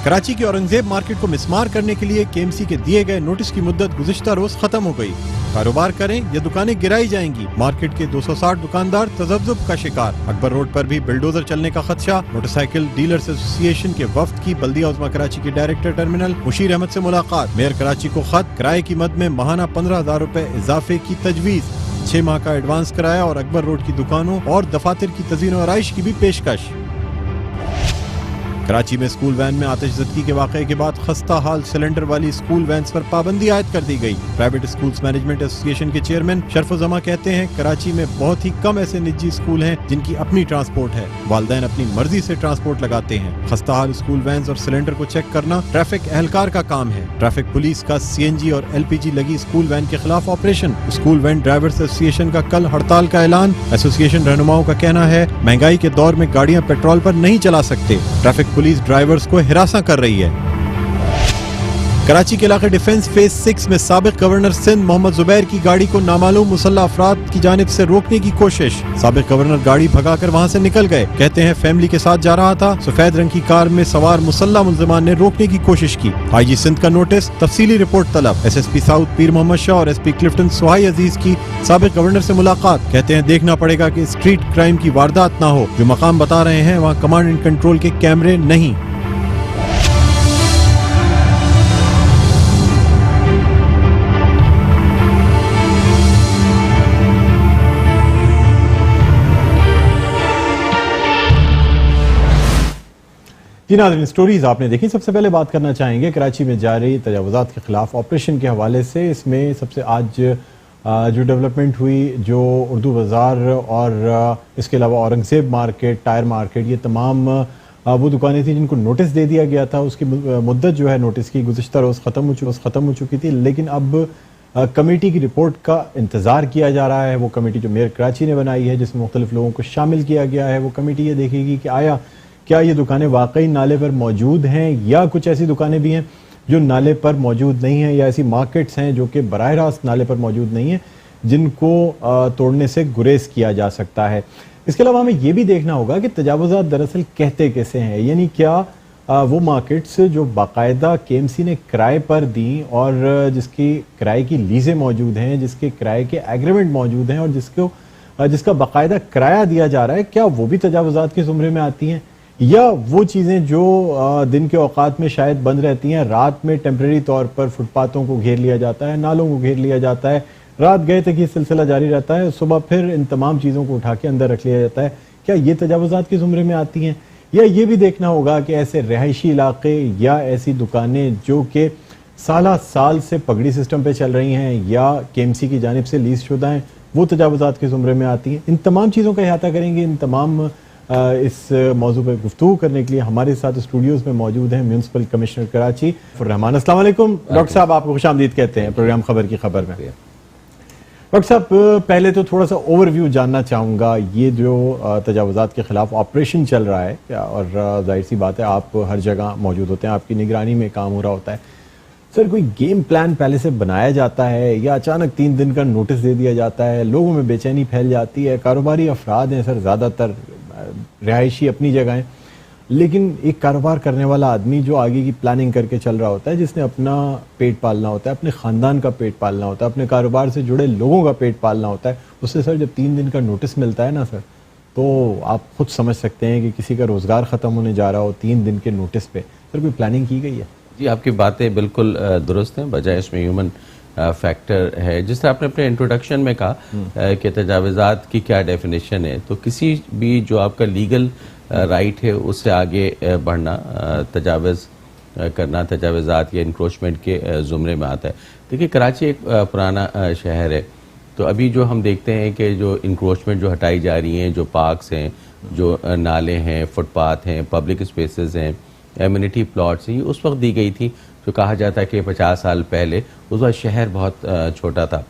کراچی کی اورنگزیب مارکیٹ کو مسمار کرنے کے لیے KMC کے دیے گئے نوٹس کی مدت گزشتہ روز ختم ہو گئی. کاروبار کریں یا دکانیں گرائی جائیں گی. مارکیٹ کے 260 دکاندار تذبذب کا شکار. اکبر روڈ پر بھی بلڈوزر چلنے کا خدشہ. موٹر سائیکل ڈیلرز ایسوسی ایشن کے وفد کی بلدیہ عظمی کراچی کے ڈائریکٹر ٹرمینل مشیر احمد سے ملاقات. میئر کراچی کو خط. کرائے کی مد میں ماہانہ 15,000 روپے اضافے کی تجویز. 6 ماہ کا ایڈوانس کرایہ اور اکبر روڈ کی دکانوں اور دفاتر کی تزئین و آرائش کی بھی پیشکش. کراچی میں اسکول وین میں آتش زدگی کے واقعے کے بعد خستہ حال سلنڈر والی اسکول وینز پر پابندی عائد کر دی گئی. پرائیویٹ اسکولز مینجمنٹ ایسوسی ایشن کے چیئرمین شرف الزماں کہتے ہیں کراچی میں بہت ہی کم ایسے نجی اسکول ہیں جن کی اپنی ٹرانسپورٹ ہے. والدین اپنی مرضی سے ٹرانسپورٹ لگاتے ہیں. خستہ حال اسکول وینز اور سلنڈر کو چیک کرنا ٹریفک اہلکار کا کام ہے. ٹریفک پولیس کا CNG اور LPG لگی اسکول وین کے خلاف آپریشن. اسکول وین ڈرائیورز ایسوسی ایشن کا کل ہڑتال کا اعلان. ایسوسی ایشن رہنماؤں کا کہنا ہے مہنگائی کے دور میں گاڑیاں پیٹرول پر نہیں چلا سکتے. ٹریفک پولیس ڈرائیورز کو ہراساں کر رہی ہے. کراچی کے علاقے ڈیفنس فیز 6 میں سابق گورنر سندھ محمد زبیر کی گاڑی کو نامعلوم مسلح افراد کی جانب سے روکنے کی کوشش. سابق گورنر گاڑی بھگا کر وہاں سے نکل گئے. کہتے ہیں فیملی کے ساتھ جا رہا تھا. سفید رنگ کی کار میں سوار مسلح ملزمان نے روکنے کی کوشش کی. IG سندھ کا نوٹس. تفصیلی رپورٹ طلب. SSP ساؤتھ پیر محمد شاہ اور SP کلفٹن سہائی عزیز کی سابق گورنر سے ملاقات. کہتے ہیں دیکھنا پڑے گا کہ اسٹریٹ کرائم کی واردات نہ ہو. جو مقام بتا رہے ہیں وہاں کمانڈ اینڈ کنٹرول کے کیمرے نہیں. جی ناظرین، سٹوریز آپ نے دیکھی. سب سے پہلے بات کرنا چاہیں گے کراچی میں جاری تجاوزات کے خلاف آپریشن کے حوالے سے. اس میں سب سے آج جو ڈیولپمنٹ ہوئی، جو اردو بازار اور اس کے علاوہ اورنگزیب مارکیٹ، ٹائر مارکیٹ، یہ تمام وہ دکانیں تھیں جن کو نوٹس دے دیا گیا تھا. اس کی مدت جو ہے نوٹس کی گزشتہ روز ختم ہو چکی تھی. لیکن اب کمیٹی کی رپورٹ کا انتظار کیا جا رہا ہے. وہ کمیٹی جو میئر کراچی نے بنائی ہے، جس میں مختلف لوگوں کو شامل کیا گیا ہے، وہ کمیٹی یہ دیکھے گی کہ کیا یہ دکانیں واقعی نالے پر موجود ہیں یا کچھ ایسی دکانیں بھی ہیں جو نالے پر موجود نہیں ہیں، یا ایسی مارکیٹس ہیں جو کہ براہ راست نالے پر موجود نہیں ہیں جن کو توڑنے سے گریز کیا جا سکتا ہے. اس کے علاوہ ہمیں یہ بھی دیکھنا ہوگا کہ تجاوزات دراصل کہتے کیسے ہیں. یعنی کیا وہ مارکیٹس جو باقاعدہ KMC نے کرائے پر دیں اور جس کی کرائے کی لیزیں موجود ہیں، جس کے کرائے کے ایگریمنٹ موجود ہیں اور جس کا باقاعدہ کرایہ دیا جا رہا ہے، کیا وہ بھی تجاوزات کے زمرے میں آتی ہیں؟ یا وہ چیزیں جو دن کے اوقات میں شاید بند رہتی ہیں، رات میں ٹیمپریری طور پر فٹ پاتھوں کو گھیر لیا جاتا ہے، نالوں کو گھیر لیا جاتا ہے، رات گئے تک یہ سلسلہ جاری رہتا ہے، صبح پھر ان تمام چیزوں کو اٹھا کے اندر رکھ لیا جاتا ہے، کیا یہ تجاوزات کے زمرے میں آتی ہیں؟ یا یہ بھی دیکھنا ہوگا کہ ایسے رہائشی علاقے یا ایسی دکانیں جو کہ سالہ سال سے پگڑی سسٹم پہ چل رہی ہیں یا KMC کی جانب سے لیز شدہ ہیں، وہ تجاوزات کے زمرے میں آتی ہیں؟ ان تمام چیزوں کا احاطہ کریں گے. ان تمام اس موضوع پہ گفتگو کرنے کے لیے ہمارے ساتھ اسٹوڈیوز میں موجود ہیں میونسپل کمشنر کراچی الرحمان. السلام علیکم ڈاکٹر صاحب، آپ کو خوش آمدید کہتے ہیں پروگرام خبر کی خبر میں. ڈاکٹر صاحب، پہلے تو تھوڑا سا اوور ویو جاننا چاہوں گا. یہ جو تجاوزات کے خلاف آپریشن چل رہا ہے، اور ظاہر سی بات ہے آپ ہر جگہ موجود ہوتے ہیں، آپ کی نگرانی میں کام ہو رہا ہوتا ہے. سر، کوئی گیم پلان پہلے سے بنایا جاتا ہے یا اچانک 3 دن کا نوٹس دے دیا جاتا ہے؟ لوگوں میں بے چینی پھیل جاتی ہے. کاروباری افراد ہیں سر، زیادہ تر رہائشی اپنی جگہ ہیں، لیکن ایک کاروبار کرنے والا آدمی جو آگے کی پلاننگ کر کے چل رہا ہوتا ہے، جس نے اپنا پیٹ پالنا ہوتا ہے، اپنے خاندان کا پیٹ پالنا ہوتا ہے، اپنے کاروبار سے جڑے لوگوں کا پیٹ پالنا ہوتا ہے، اس سے سر جب 3 دن کا نوٹس ملتا ہے نا سر، تو آپ خود سمجھ سکتے ہیں کہ کسی کا روزگار ختم ہونے جا رہا ہو 3 دن کے نوٹس پہ. سر، کوئی پلاننگ کی گئی ہے؟ جی، آپ کی باتیں بالکل درست ہیں. بجائے اس میں ہیومن فیکٹر ہے، جس طرح آپ نے اپنے انٹروڈکشن میں کہا کہ تجاوزات کی کیا ڈیفینیشن ہے، تو کسی بھی جو آپ کا لیگل رائٹ ہے اس سے آگے بڑھنا، تجاوز کرنا، تجاوزات یا انکروچمنٹ کے زمرے میں آتا ہے. دیکھیے، کراچی ایک پرانا شہر ہے، تو ابھی جو ہم دیکھتے ہیں کہ جو انکروچمنٹ جو ہٹائی جا رہی ہیں، جو پارکس ہیں، جو نالے ہیں، فٹ پاتھ ہیں، پبلک اسپیسز ہیں، ایمینٹی پلاٹس ہیں، یہ اس وقت دی گئی تھی جو کہا جاتا ہے کہ 50 سال پہلے اس وقت شہر بہت چھوٹا تھا.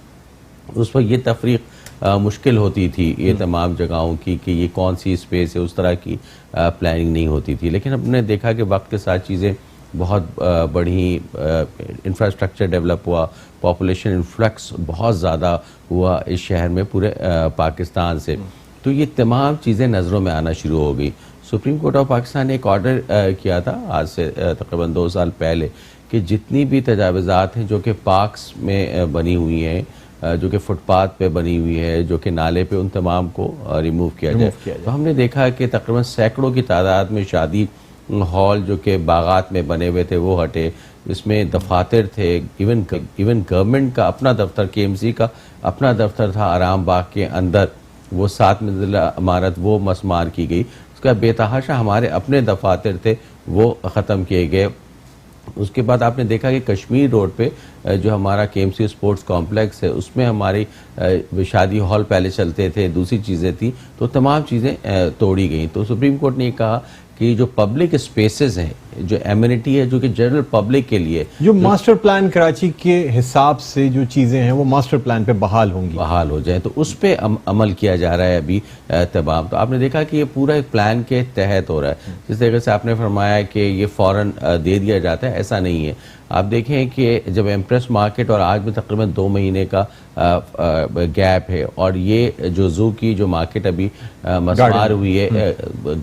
اس وقت یہ تفریق مشکل ہوتی تھی یہ تمام جگہوں کی کہ یہ کون سی اسپیس ہے، اس طرح کی پلاننگ نہیں ہوتی تھی. لیکن ہم نے دیکھا کہ وقت کے ساتھ چیزیں بہت بڑھی، انفراسٹرکچر ڈیولپ ہوا، پاپولیشن انفلکس بہت زیادہ ہوا اس شہر میں پورے پاکستان سے. تو یہ تمام چیزیں نظروں میں آنا شروع ہو گئی. سپریم کورٹ آف پاکستان نے ایک آرڈر کیا تھا آج سے تقریباً 2 سال پہلے کہ جتنی بھی تجاوزات ہیں جو کہ پارکس میں بنی ہوئی ہیں، جو کہ فٹ پاتھ پہ بنی ہوئی ہے، جو کہ نالے پہ، ان تمام کو ریموو کیا جائے. تو ہم نے دیکھا کہ تقریباً سینکڑوں کی تعداد میں شادی ہال جو کہ باغات میں بنے ہوئے تھے وہ ہٹے، اس میں دفاتر تھے، ایون گورنمنٹ کا اپنا دفتر، کے ایم سی کا اپنا دفتر تھا آرام باغ کے اندر، وہ 7 منزلہ عمارت وہ مسمار کی گئی. اس کا بے تحاشا ہمارے اپنے دفاتر تھے وہ ختم کیے گئے. اس کے بعد آپ نے دیکھا کہ کشمیر روڈ پہ جو ہمارا کے ایم سی اسپورٹس کمپلیکس ہے اس میں ہماری شادی ہال پہلے چلتے تھے، دوسری چیزیں تھیں، تو تمام چیزیں توڑی گئیں. تو سپریم کورٹ نے یہ کہا کہ جو پبلک اسپیسز ہیں، جو ایمینٹی ہے جو کہ جنرل پبلک کے لیے، جو ماسٹر پلان کراچی کے حساب سے جو چیزیں ہیں وہ ماسٹر پلان پہ بحال ہوں گی، بحال ہو جائیں، تو اس پہ عمل کیا جا رہا ہے ابھی تمام. تو آپ نے دیکھا کہ یہ پورا ایک پلان کے تحت ہو رہا ہے. جس طریقے سے آپ نے فرمایا کہ یہ فوراً دے دیا جاتا ہے، ایسا نہیں ہے. آپ دیکھیں کہ جب ایمپریس مارکیٹ اور آج میں تقریباً 2 مہینے کا گیپ ہے، اور یہ جو زو کی جو مارکیٹ ابھی مسمار ہوئی ہے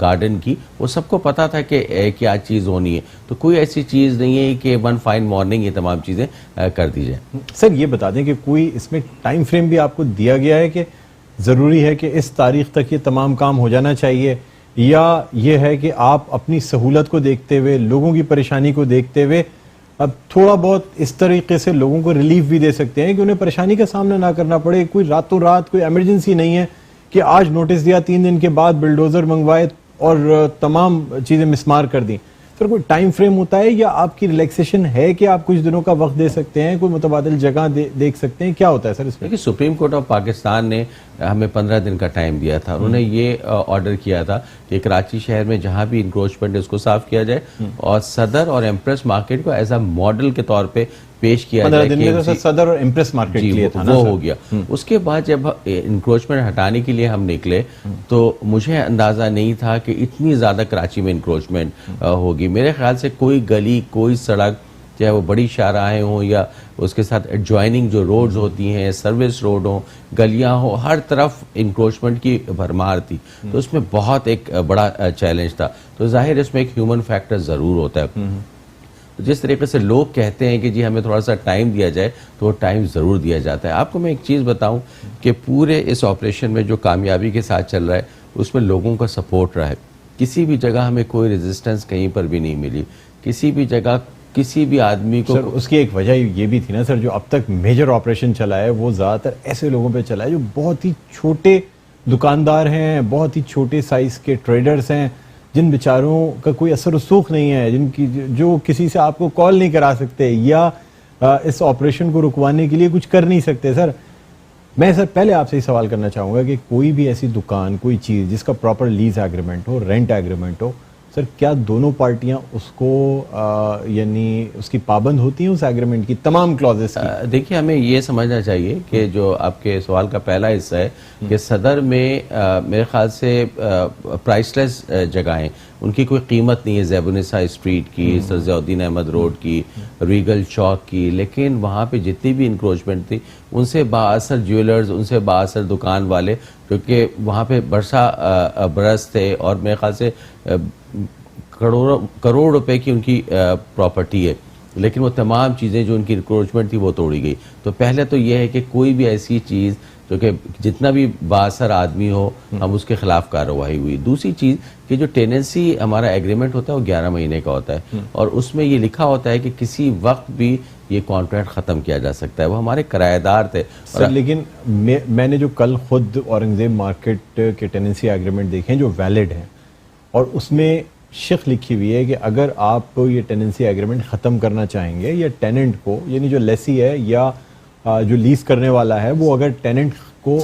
گارڈن کی، وہ سب کو پتا تھا کہ کیا چیز ہونی ہے. تو کوئی ایسی چیز نہیں ہے کہ ون فائن مارننگ یہ تمام چیزیں کر دی جائیں. سر یہ بتا دیں کہ کوئی اس میں ٹائم فریم بھی آپ کو دیا گیا ہے کہ ضروری ہے کہ اس تاریخ تک یہ تمام کام ہو جانا چاہیے، یا یہ ہے کہ آپ اپنی سہولت کو دیکھتے ہوئے، لوگوں کی پریشانی کو دیکھتے ہوئے اب تھوڑا بہت اس طریقے سے لوگوں کو ریلیف بھی دے سکتے ہیں کہ انہیں پریشانی کا سامنا نہ کرنا پڑے؟ کوئی راتوں رات کوئی ایمرجنسی نہیں ہے کہ آج نوٹس دیا، 3 دن کے بعد بلڈوزر منگوائے اور تمام چیزیں مسمار کر دیں. سر کوئی ٹائم فریم ہوتا ہے یا آپ کی ریلیکسیشن ہے کہ آپ کچھ دنوں کا وقت دے سکتے ہیں، کوئی متبادل جگہ دیکھ سکتے ہیں؟ کیا ہوتا ہے سر اس میں؟ سپریم کورٹ آف پاکستان نے ہمیں 15 دن کا ٹائم دیا تھا. انہوں نے یہ آرڈر کیا تھا کہ کراچی شہر میں جہاں بھی انکروچمنٹ ہے اس کو صاف کیا جائے، اور صدر اور ایمپریس مارکیٹ کو ایز اے ماڈل کے طور پہ پیش کیا جائے. 15 دن میں صدر اور ایمپریس مارکیٹ کے لیے تھا نا، وہ ہو گیا. اس کے بعد جب انکروچمنٹ ہٹانے کے لیے ہم نکلے تو مجھے اندازہ نہیں تھا کہ اتنی زیادہ کراچی میں انکروچمنٹ ہوگی. میرے خیال سے کوئی گلی، کوئی سڑک، چاہے وہ بڑی شاہراہیں ہوں یا اس کے ساتھ ایڈجوائننگ جو روڈز ہوتی ہیں، سروس روڈ ہوں، گلیاں ہوں، ہر طرف انکروچمنٹ کی بھرمار تھی. تو اس میں بہت ایک بڑا چیلنج تھا. تو ظاہر اس میں ایک ہیومن فیکٹر ضرور ہوتا ہے. جس طریقے سے لوگ کہتے ہیں کہ جی ہمیں تھوڑا سا ٹائم دیا جائے، تو وہ ٹائم ضرور دیا جاتا ہے. آپ کو میں ایک چیز بتاؤں کہ پورے اس آپریشن میں جو کامیابی کے ساتھ چل رہا ہے اس میں لوگوں کا سپورٹ رہا ہے. کسی بھی جگہ ہمیں کوئی ریزسٹنس کہیں پر بھی نہیں ملی، کسی بھی جگہ کسی بھی آدمی کو. سر اس کی ایک وجہ یہ بھی تھی نا سر، جو اب تک میجر آپریشن چلا ہے وہ زیادہ تر ایسے لوگوں پہ چلا ہے جو بہت ہی چھوٹے دکاندار ہیں، بہت ہی چھوٹے سائز کے ٹریڈرز ہیں، جن بیچاروں کا کوئی اثر رسوخ نہیں ہے، جن کی جو کسی سے آپ کو کال نہیں کرا سکتے یا اس آپریشن کو رکوانے کے لیے کچھ کر نہیں سکتے. سر میں سر پہلے آپ سے ہی سوال کرنا چاہوں گا کہ کوئی بھی ایسی دکان، کوئی چیز جس کا پراپر لیز ایگریمنٹ ہو، رینٹ ایگریمنٹ ہو، سر کیا دونوں پارٹیاں اس کو یعنی اس کی پابند ہوتی ہیں اس ایگریمنٹ کی تمام کلازز کی؟ دیکھیے ہمیں یہ سمجھنا چاہیے کہ جو آپ کے سوال کا پہلا حصہ ہے کہ صدر میں میرے خیال سے پرائس لیس جگہیں، ان کی کوئی قیمت نہیں ہے. زیبونسا اسٹریٹ کی، سر ضیاء الدین احمد روڈ کی، ریگل چوک کی، لیکن وہاں پہ جتنی بھی انکروچمنٹ تھی ان سے با اثر جیولرز، ان سے با اثر دکان والے، کیونکہ وہاں پہ برسا برس تھے اور میرے خیال سے کروڑ روپے کی ان کی پراپرٹی ہے، لیکن وہ تمام چیزیں جو ان کی انکروچمنٹ تھی وہ توڑی گئی. تو پہلے تو یہ ہے کہ کوئی بھی ایسی چیز جو کہ جتنا بھی بااثر آدمی ہو ہم اس کے خلاف کارروائی ہوئی. دوسری چیز کہ جو ٹیننسی ہمارا ایگریمنٹ ہوتا ہے وہ 11 مہینے کا ہوتا ہے، اور اس میں یہ لکھا ہوتا ہے کہ کسی وقت بھی یہ کانٹریکٹ ختم کیا جا سکتا ہے. وہ ہمارے کرایہ دار تھے. سر لیکن میں نے جو کل خود اورنگزیب مارکیٹ کے ٹیننسی ایگریمنٹ دیکھے ہیں جو ویلڈ ہیں، اور اس میں شق لکھی ہوئی ہے کہ اگر آپ یہ ٹیننسی ایگریمنٹ ختم کرنا چاہیں گے یا ٹیننٹ کو، یعنی جو لیسی ہے یا جو لیز کرنے والا ہے، وہ اگر ٹیننٹ کو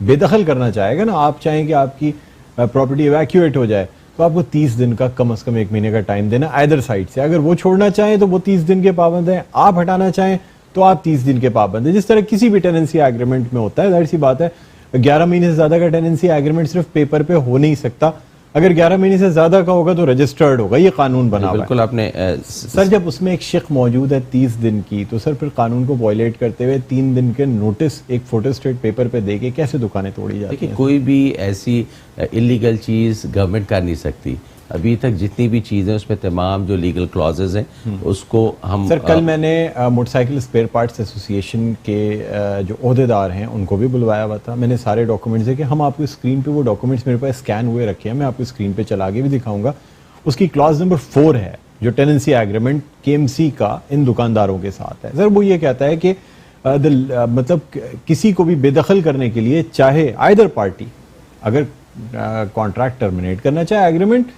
بے دخل کرنا چاہے گا نا، آپ چاہیں کہ آپ کی پراپرٹی ایویکیویٹ ہو جائے، تو آپ کو 30 دن کا کم از کم 1 مہینے کا ٹائم دینا ایدر سائڈ سے. اگر وہ چھوڑنا چاہیں تو وہ 30 دن کے پابند ہیں، آپ ہٹانا چاہیں تو آپ 30 دن کے پابند ہیں. جس طرح کسی بھی ٹیننسی ایگریمنٹ میں ہوتا ہے. ظاہر سی بات ہے 11 مہینے سے زیادہ کا ٹیننسی ایگریمنٹ صرف پیپر پہ ہو نہیں سکتا. اگر 11 مہینے سے زیادہ کا ہوگا تو رجسٹرڈ ہوگا, یہ قانون بنا ہوا ہے. بالکل آپ نے سر جب اس میں ایک شق موجود ہے 30 دن کی, تو سر پھر قانون کو وائلیٹ کرتے ہوئے 3 دن کے نوٹس ایک فوٹو اسٹیٹ پیپر پہ دے کے کیسے دکانیں توڑی جاتی ہیں؟ کوئی بھی ایسی انلیگل چیز گورنمنٹ کر نہیں سکتی. ابھی تک جتنی بھی چیزیں اس میں تمام جو لیگل کلازز ہیں اس کو ہم سر کل میں نے موٹر سائیکل اسپیئر پارٹس ایسوسی ایشن کے جو عہدیدار ہیں ان کو بھی بلوایا ہوا تھا. میں نے سارے ڈاکومنٹس دیکھے, ہم آپ کو اسکرین پہ وہ ڈاکومنٹس میرے پاس اسکین ہوئے رکھے ہیں, میں آپ کو اسکرین پہ چلا کے بھی دکھاؤں گا. اس کی کلاز نمبر 4 ہے جو ٹیننسی ایگریمنٹ KMC کا ان دکانداروں کے ساتھ ہے. سر وہ یہ کہتا ہے کہ مطلب کسی کو بھی بے دخل کرنے کے لیے, چاہے آئیدر پارٹی اگر کانٹریکٹ ٹرمینیٹ کرنا چاہے ایگریمنٹ,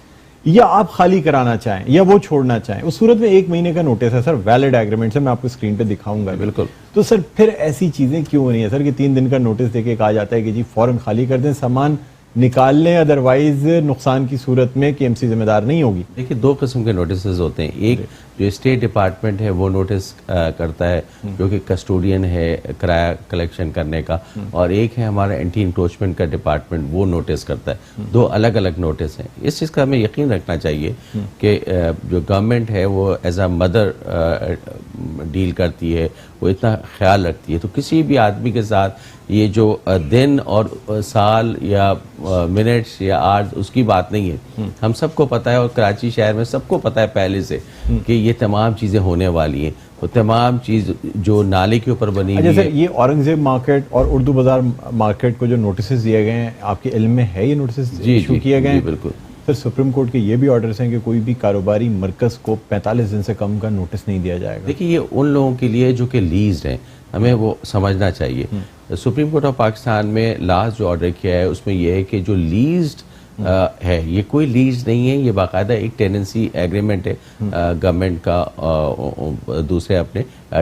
یا آپ خالی کرانا چاہیں یا وہ چھوڑنا چاہیں, اس صورت میں 1 مہینے کا نوٹس ہے سر, ویلڈ ایگریمنٹ سے. میں آپ کو اسکرین پہ دکھاؤں گا. بالکل. تو سر پھر ایسی چیزیں کیوں نہیں ہے سر کہ 3 دن کا نوٹس دے کے کہا جاتا ہے کہ جی فوراً خالی کر دیں, سامان نکال لیں, ادروائز نقصان کی صورت میں KMC ذمہ دار نہیں ہوگی. دیکھیے 2 قسم کے نوٹسز ہوتے ہیں. ایک جو اسٹیٹ ڈپارٹمنٹ ہے وہ نوٹس کرتا ہے جو کہ کسٹوڈین ہے کرایہ کلیکشن کرنے کا, اور ایک ہے ہمارا اینٹی انکروچمنٹ کا ڈپارٹمنٹ, وہ نوٹس کرتا ہے. 2 الگ الگ نوٹس ہیں. اس چیز کا ہمیں یقین رکھنا چاہیے کہ جو گورنمنٹ ہے وہ ایز اے مدر ڈیل کرتی ہے, وہ اتنا خیال رکھتی ہے. تو کسی بھی آدمی کے ساتھ یہ جو دن اور سال یا منٹس یا آرز اس کی بات نہیں ہے. ہم سب کو پتہ ہے, اور کراچی شہر میں سب کو پتہ ہے پہلے سے کہ یہ تمام چیزیں ہونے والی ہیں. وہ تمام چیز جو نالے کے اوپر بنی ہوئی ہے. یہ اورنگزیب مارکیٹ اور اردو بازار مارکیٹ کو جو نوٹسز دیے گئے ہیں, آپ کے علم میں ہے یہ نوٹسز ایشو کیے گئے ہیں؟ بالکل. سر سپریم کورٹ کے یہ بھی آرڈرز ہیں کہ کوئی بھی کاروباری مرکز کو 45 دن سے کم کا نوٹس نہیں دیا جائے گا. دیکھیے یہ ان لوگوں کے لیے جو کہ لیزڈ ہیں, ہمیں وہ سمجھنا چاہیے. سپریم کورٹ آف پاکستان میں لاسٹ جو آرڈر کیا ہے اس میں یہ ہے کہ جو لیزڈ ہے, یہ کوئی لیز نہیں ہے, یہ باقاعدہ ایک ٹیننسی ایگریمنٹ ہے گورنمنٹ کا دوسرے اپنے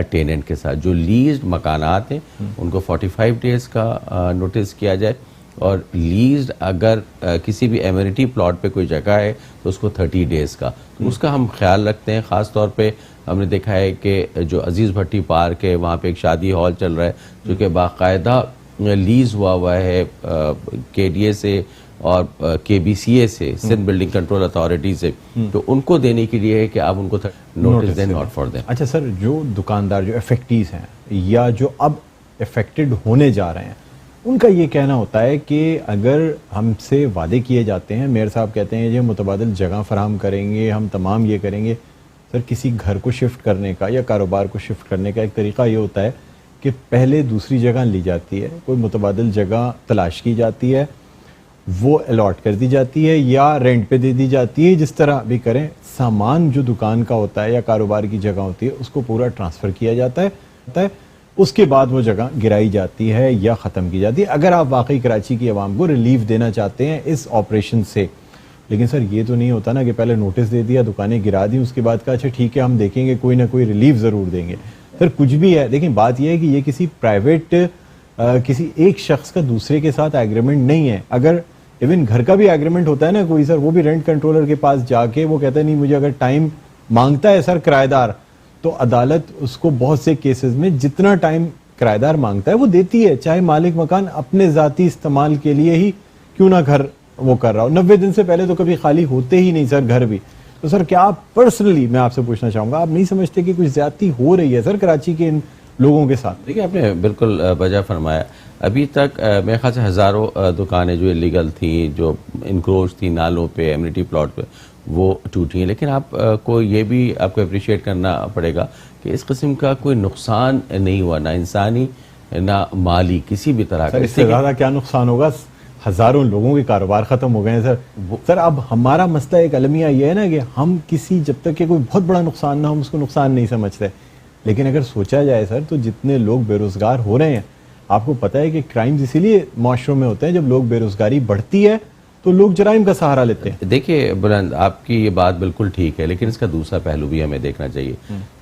ٹیننٹ کے ساتھ. جو لیزڈ مکانات ہیں ان کو 45 ڈیز کا نوٹس کیا جائے, اور لیزڈ اگر کسی بھی ایمینٹی پلاٹ پہ کوئی جگہ ہے تو اس کو 30 ڈیز کا. اس کا ہم خیال رکھتے ہیں. خاص طور پہ ہم نے دیکھا ہے کہ جو عزیز بھٹی پارک ہے وہاں پہ ایک شادی ہال چل رہا ہے جو کہ باقاعدہ لیز ہوا ہے KDA سے اور KBCA سے, سندھ بلڈنگ کنٹرول اتھارٹی سے. تو ان کو دینے کے لیے ہے کہ آپ ان کو نوٹس دیں, ناٹ فار دیں. اچھا سر, جو دکاندار جو افیکٹیز ہیں یا جو اب افیکٹڈ ہونے جا رہے ہیں, ان کا یہ کہنا ہوتا ہے کہ اگر ہم سے وعدے کیے جاتے ہیں, میئر صاحب کہتے ہیں یہ متبادل جگہ فراہم کریں گے, ہم تمام یہ کریں گے. سر کسی گھر کو شفٹ کرنے کا یا کاروبار کو شفٹ کرنے کا ایک طریقہ یہ ہوتا ہے کہ پہلے دوسری جگہ لی جاتی ہے, کوئی متبادل جگہ تلاش کی جاتی ہے, وہ الاٹ کر دی جاتی ہے یا رینٹ پہ دے دی جاتی ہے. جس طرح بھی کریں, سامان جو دکان کا ہوتا ہے یا کاروبار کی جگہ ہوتی ہے اس کو پورا ٹرانسفر کیا جاتا ہے, اس کے بعد وہ جگہ گرائی جاتی ہے یا ختم کی جاتی ہے, اگر آپ واقعی کراچی کی عوام کو ریلیف دینا چاہتے ہیں اس آپریشن سے. لیکن سر یہ تو نہیں ہوتا نا کہ پہلے نوٹس دے دیا, دکانیں گرا دی, اس کے بعد کہا اچھا ٹھیک ہے ہم دیکھیں گے, کوئی نہ کوئی ریلیف ضرور دیں گے. سر کچھ بھی ہے, دیکھیں بات یہ ہے کہ یہ کسی پرائیویٹ کسی ایک شخص کا دوسرے کے ساتھ ایگریمنٹ نہیں ہے. اگر ایون گھر کا بھی ایگریمنٹ ہوتا ہے نا کوئی سر, وہ بھی رینٹ کنٹرولر کے پاس جا کے وہ کہتا ہے نہیں مجھے اگر ٹائم مانگتا ہے سر کرایہ دار, تو عدالت اس کو بہت سے کیسز میں جتنا ٹائم کرایہ دار مانگتا ہے وہ دیتی ہے, چاہے مالک مکان اپنے ذاتی استعمال کے لیے ہی کیوں نہ گھر وہ کر رہا ہو. 90 دن سے پہلے تو کبھی خالی ہوتے ہی نہیں سر گھر بھی. تو سر کیا آپ پرسنلی, میں آپ سے پوچھنا چاہوں گا, آپ نہیں سمجھتے کہ کچھ زیادتی ہو رہی ہے سر کراچی کے ان لوگوں کے ساتھ؟ دیکھیے آپ نے بالکل بجا فرمایا. ابھی تک میرے خیال سے ہزاروں دکانیں جو لیگل تھیں, جو انکروچ تھیں نالوں پہ, ایمنیٹی پلاٹ پہ, وہ ٹوٹی ہیں. لیکن آپ کو یہ بھی آپ کو اپریشیٹ کرنا پڑے گا کہ اس قسم کا کوئی نقصان نہیں ہوا, نہ انسانی نہ مالی, کسی بھی طرح کا. اس سے زیادہ کیا نقصان ہوگا, ہزاروں لوگوں کے کاروبار ختم ہو گئے ہیں سر. سر اب ہمارا مسئلہ ایک المیہ یہ ہے نا کہ ہم کسی, جب تک کہ کوئی بہت بڑا نقصان نہ ہم اس کو نقصان نہیں سمجھتے. لیکن اگر سوچا جائے سر تو جتنے لوگ بے روزگار ہو رہے ہیں, آپ کو پتہ ہے کہ کرائمز اسی لیے معاشروں میں ہوتے ہیں, جب لوگ بے روزگاری بڑھتی ہے تو لوگ جرائم کا سہارا لیتے ہیں. دیکھیے بلند, آپ کی یہ بات بالکل ٹھیک ہے, لیکن اس کا دوسرا پہلو بھی ہمیں دیکھنا چاہیے.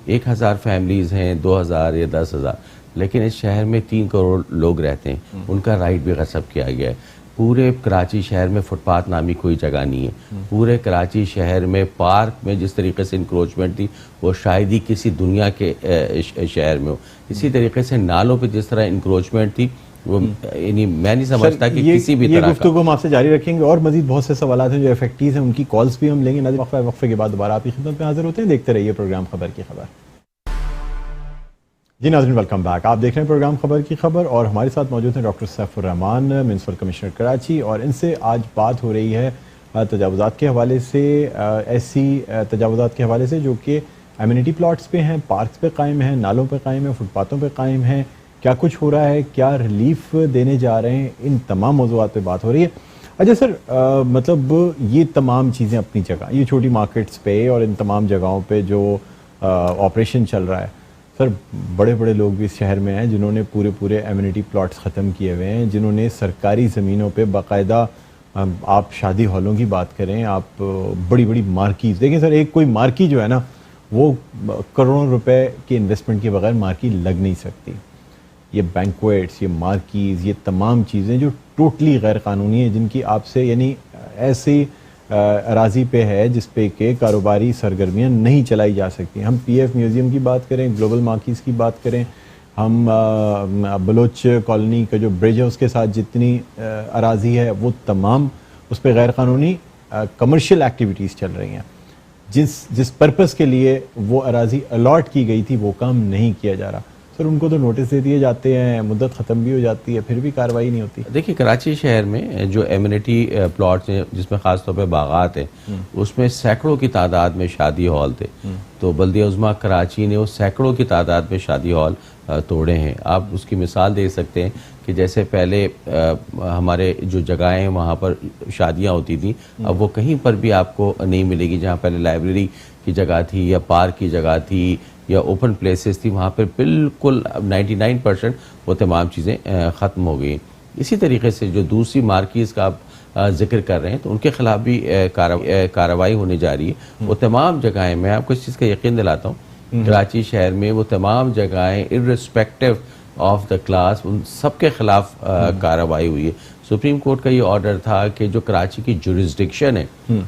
1000 فیملیز ہیں, 2000 یا 10,000, لیکن اس شہر میں 3 کروڑ لوگ رہتے ہیں, ان کا رائٹ بھی غصب کیا گیا ہے. پورے کراچی شہر میں فٹ پاتھ نامی کوئی جگہ نہیں ہے. پورے کراچی شہر میں پارک میں جس طریقے سے انکروچمنٹ تھی وہ شاید ہی کسی دنیا کے شہر میں ہو. اسی طریقے سے نالوں پہ جس طرح انکروچمنٹ تھی وہ یعنی میں نہیں سمجھتا کہ کسی بھی یہ طرح گفتگو ہم آپ سے جاری رکھیں گے اور مزید بہت سے سوالات ہیں جو افیکٹیز ہیں ان کی کالز بھی ہم لیں گے. وقفے کے بعد دوبارہ آپ کی خدمت میں حاضر ہوتے ہیں. دیکھتے رہیے پروگرام خبر کی خبر. جی ناظرین ویلکم بیک. آپ دیکھ رہے ہیں پروگرام خبر کی خبر اور ہمارے ساتھ موجود ہیں ڈاکٹر سیف الرحمان میونسپل کمشنر کراچی اور ان سے آج بات ہو رہی ہے تجاوزات کے حوالے سے, ایسی تجاوزات کے حوالے سے جو کہ ایمینٹی پلاٹس پہ ہیں, پارکس پہ قائم ہیں, نالوں پہ قائم ہیں, فٹ پاتھوں پہ قائم ہیں. کیا کچھ ہو رہا ہے, کیا ریلیف دینے جا رہے ہیں, ان تمام موضوعات پہ بات ہو رہی ہے. اچھا سر, مطلب یہ تمام چیزیں اپنی جگہ, یہ چھوٹی مارکیٹس پہ اور ان تمام جگہوں پہ جو آپریشن چل رہا ہے, سر بڑے بڑے لوگ بھی اس شہر میں ہیں جنہوں نے پورے ایمینٹی پلاٹس ختم کیے ہوئے ہیں, جنہوں نے سرکاری زمینوں پہ باقاعدہ, آپ شادی ہالوں کی بات کریں, آپ بڑی بڑی مارکیز دیکھیں سر, ایک کوئی مارکی جو ہے نا وہ کروڑوں روپے کے انویسٹمنٹ کے بغیر مارکی لگ نہیں سکتی. یہ بینکویٹس, یہ مارکیز, یہ تمام چیزیں جو ٹوٹلی غیر قانونی ہیں, جن کی آپ سے یعنی ایسی اراضی پہ ہے جس پہ کہ کاروباری سرگرمیاں نہیں چلائی جا سکتی. ہم پی ایف میوزیم کی بات کریں, گلوبل مارکیز کی بات کریں, ہم بلوچ کالونی کا جو برج ہے اس کے ساتھ جتنی اراضی ہے وہ تمام اس پہ غیر قانونی کمرشل ایکٹیویٹیز چل رہی ہیں. جس پرپس کے لیے وہ اراضی الاٹ کی گئی تھی وہ کام نہیں کیا جا رہا. سر ان کو تو نوٹس دے دیے جاتے ہیں, مدت ختم بھی ہو جاتی ہے, پھر بھی کارروائی نہیں ہوتی. دیکھیے کراچی شہر میں جو ایمینٹی پلاٹس ہیں جس میں خاص طور پہ باغات ہیں, اس میں سینکڑوں کی تعداد میں شادی ہال تھے. تو بلدیہ عظمیٰ کراچی نے وہ سینکڑوں کی تعداد میں شادی ہال توڑے ہیں. آپ اس کی مثال دیکھ سکتے ہیں کہ جیسے پہلے ہمارے جو جگہیں ہیں وہاں پر شادیاں ہوتی تھیں, اب وہ کہیں پر بھی آپ کو نہیں ملے گی. جہاں پہلے لائبریری کی جگہ تھی یا پارک کی جگہ تھی یا اوپن پلیسز تھی, وہاں پر بالکل 99% وہ تمام چیزیں ختم ہو گئی. اسی طریقے سے جو دوسری مارکیز کا آپ ذکر کر رہے ہیں تو ان کے خلاف بھی کارروائی ہونے جا رہی ہے. وہ تمام جگہیں, میں آپ کو اس چیز کا یقین دلاتا ہوں, کراچی شہر میں وہ تمام جگہیں ارسپیکٹو آف دا کلاس ان سب کے خلاف کارروائی ہوئی ہے. سپریم کورٹ کا یہ آرڈر تھا کہ جو کراچی کی جورسڈکشن ہے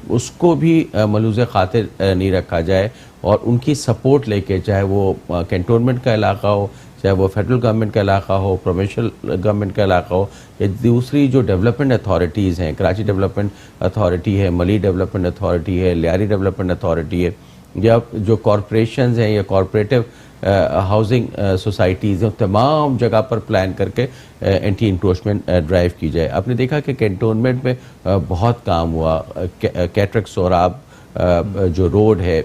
اس کو بھی ملوث خاطر نہیں رکھا جائے اور ان کی سپورٹ لے کے, چاہے وہ کینٹونمنٹ کا علاقہ ہو, چاہے وہ فیڈرل گورنمنٹ کا علاقہ ہو, پروونشل گورنمنٹ کا علاقہ ہو, یا دوسری جو ڈیولپمنٹ اتھارٹیز ہیں, کراچی ڈیولپمنٹ اتھارٹی ہے, ملی ڈیولپمنٹ اتھارٹی ہے, لیاری ڈیولپمنٹ اتھارٹی ہے, یا جو کارپوریشنز ہیں یا کارپوریٹو ہاؤسنگ سوسائٹیز ہیں, تمام جگہ پر پلان کر کے اینٹی انکروچمنٹ ڈرائیو کی جائے. آپ نے دیکھا کہ کینٹونمنٹ میں بہت کام ہوا. کیٹرک سوراب جو روڈ ہے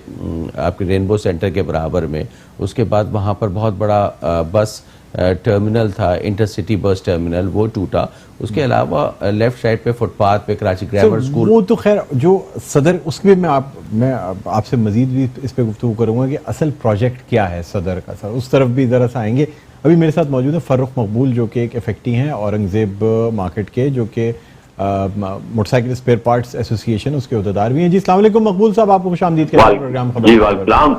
آپ کے رینبو سینٹر کے برابر میں, اس کے بعد وہاں پر بہت بڑا بس ٹرمینل تھا, انٹر سٹی بس ٹرمینل, وہ ٹوٹا. اس کے علاوہ لیفٹ سائڈ پہ فٹ پاتھ پہ کراچی گرامر اسکول, وہ تو خیر جو صدر, اس میں میں آپ سے مزید بھی اس پہ گفتگو کروں گا کہ اصل پروجیکٹ کیا ہے صدر کا. سر اس طرف بھی ذرا سا آئیں گے. ابھی میرے ساتھ موجود ہے فروخ مقبول جو کہ ایک افیکٹی ہیں اورنگزیب مارکیٹ کے, جو کہ موٹر سائیکل اسپیئر پارٹس ایسوسی ایشن اس کے عہدیدار بھی ہیں. جی السلام علیکم مقبول صاحب, آپ کو خوش آمدید کہتے ہیں پروگرام خبر. جی وعلیکم.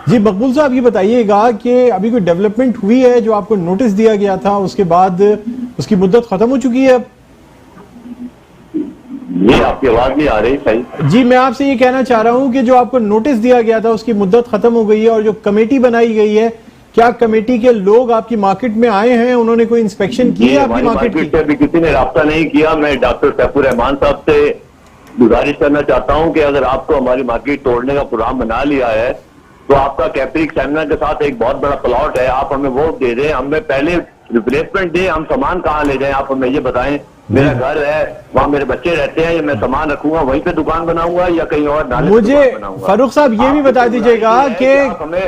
جی مقبول صاحب یہ بتائیے گا کہ ابھی کوئی ڈیولپمنٹ ہوئی ہے جو آپ کو نوٹس دیا گیا تھا اس کے بعد اس کی مدت ختم ہو چکی ہے اب؟ جی آپ کی آواز نہیں آ رہی صحیح. جی میں آپ سے یہ کہنا چاہ رہا ہوں کہ جو آپ کو نوٹس دیا گیا تھا اس کی مدت ختم ہو گئی ہے, اور جو کمیٹی بنائی گئی ہے, کیا کمیٹی کے لوگ آپ کی مارکیٹ میں آئے ہیں, انہوں نے کوئی انسپیکشن کی ہے آپ کی مارکیٹ کی؟ ابھی کسی نے رابطہ نہیں کیا. میں ڈاکٹر سیف الرحمان صاحب سے گزارش کرنا چاہتا ہوں کہ اگر آپ کو ہماری مارکیٹ توڑنے کا پروگرام بنا لیا ہے تو آپ کا کیپرک سیمینر کے ساتھ ایک بہت بڑا پلاٹ ہے, آپ ہمیں وہ دے دیں, ہمیں پہلے ریپلیسمنٹ دیں, ہم سامان کہاں لے جائیں آپ ہمیں یہ بتائیں. میرا گھر ہے, وہاں میرے بچے رہتے ہیں, میں سامان رکھوں گا وہیں پہ دکان بناؤں گا یا کہیں اور نالے مجھے فاروق صاحب یہ بھی بتا دیجیے گا کہ ہمیں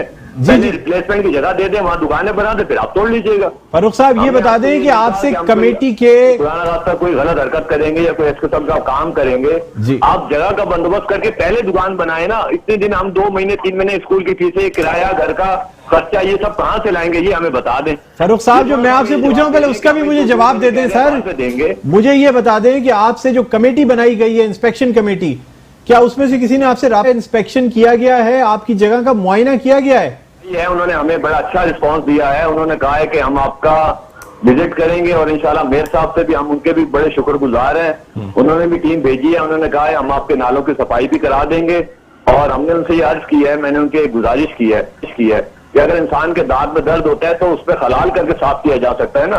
پہلے ریپلیسمنٹ کی جگہ دے دیں, وہاں دکانیں بنا دیں, پھر آپ توڑ لیجیے گا. فاروق صاحب یہ بتا دیں کہ آپ سے کمیٹی کے پرانا راستہ کوئی غلط حرکت کریں گے یا کوئی اس قسم کا کام کریں گے, آپ جگہ کا بندوبست کر کے پہلے دکان بنائیں نا. اتنے دن ہم 2 مہینے 3 مہینے اسکول کی فیسیں, کرایہ, گھر کا خرچہ, یہ سب کہاں سے لائیں گے, یہ ہمیں بتا دیں. فاروق صاحب جو میں آپ سے پوچھا ہوں پہلے اس کا بھی مجھے جواب دے دیں. سر مجھے یہ بتا دیں کہ آپ سے جو کمیٹی بنائی گئی ہے انسپیکشن کمیٹی, کیا اس میں سے کسی نے آپ سے رابطہ انسپیکشن کیا گیا ہے, آپ کی جگہ کا معائنہ کیا گیا ہے؟ انہوں نے ہمیں بڑا اچھا رسپانس دیا ہے. انہوں نے کہا ہے کہ ہم آپ کا وزٹ کریں گے اور انشاءاللہ میئر صاحب سے بھی ہم ان کے بھی بڑے شکر گزار ہیں. انہوں نے بھی ٹیم بھیجی ہے, انہوں نے کہا ہے ہم آپ کے نالوں کی صفائی بھی کرا دیں گے. اور ہم نے ان سے یہ عرض کی ہے, میں نے ان کے گزارش کی ہے کہ اگر انسان کے دانت میں درد ہوتا ہے تو اس پہ خلال کر کے صاف کیا جا سکتا ہے نا.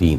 3।